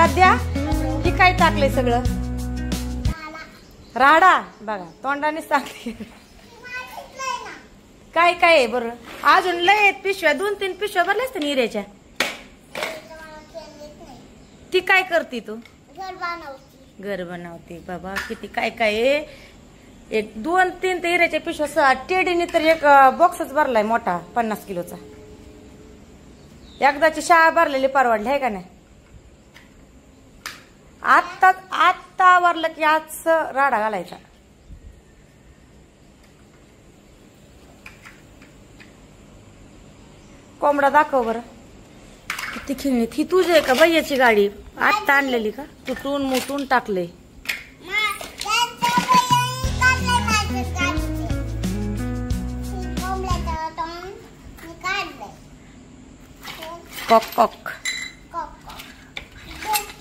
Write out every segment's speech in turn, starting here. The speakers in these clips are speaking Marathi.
आराध्या ही काय टाकलंय सगळं? राडा बघा तोंडाने सांगते. काय काय आहे बरं? अजून लय पिशव्या 2-3 पिशव्या भरल्या असते निऱ्याच्या. ती काय करते तू? घर बनवते बाबा. किती काय काय आहे. 1-2-3 हिऱ्याच्या पिशव्या टेडीने तर एक बॉक्सच भरलाय मोठा 50 किलोचा. एकदाची शाळा भरलेली परवडली आहे का नाही? आत्ता आवरलं की आज राडा घालायचा. कोंबडा दाखव बरं. किती खेळणी. ही तुझी आहे का भैयाची गाडी? आत्ता आणलेली का? तुटून मुटून टाकले. कॉक कॉक.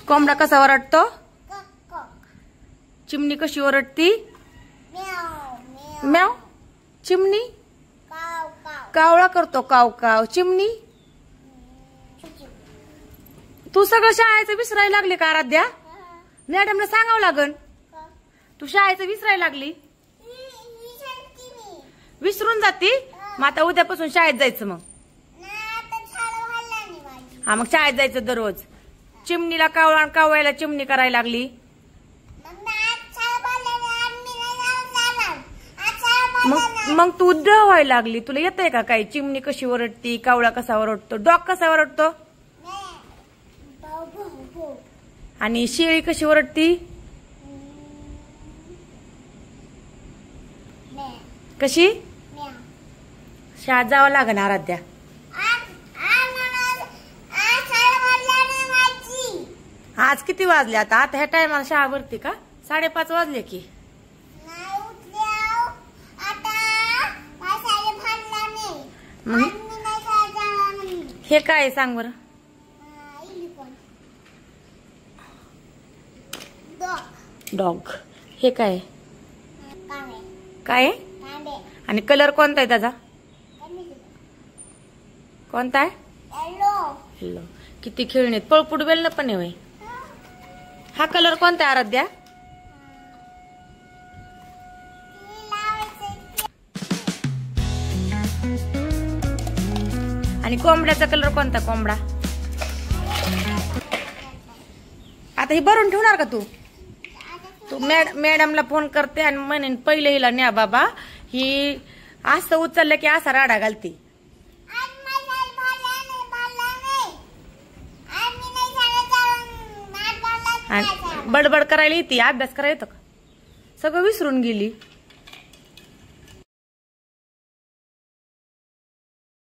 कोंबडा कसा ओरडतो? चिमणी कशी ओरडती? म्याव. चिमणी कावळा करतो काव काव. चिमणी. तू सगळं शाळेचं विसरायला लागली का आराध्या? मॅडमला सांगावं लागन. तू शाळेचं विसरायला लागली. विसरून जाती. मग आता उद्यापासून शाळेत जायचं. मग हा मग शाळेत जायचं दररोज. चिमणीला कावळा कावळ्याला चिमणी करायला लागली. मग तू उद्या व्हायला लागली. तुला येतंय का काय? चिमणी कशी ओरडती, कावळा कसा ओरडतो, डॉग कसा ओरडतो, आणि शेळी कशी ओरडती? कशी? शाळेत जावं लागेल आराध्या. आज किती वाजले? आता ह्या टायमाला शाळा भरती का? 5:30 वाजले की. हे काय सांग बरं? डॉग. हे काय काय? आणि कलर कोणता आहे त्याचा? कोणता आहे? येलो. किती खेळणी. पळपुट बेल ना पण आहे. हा कलर कोणता आहे आराध्या? आणि कोंबड्याचा कलर कोणता? कोंबडा. आता ही भरून ठेवणार का तू? तू मॅडमला फोन करते आणि म्हणेन पहिले हिला न्या बाबा. ही असं उचललं की असा राडा घालते. बडबड करायला येते. अभ्यास करायला येतो का? सगळं विसरून गेली.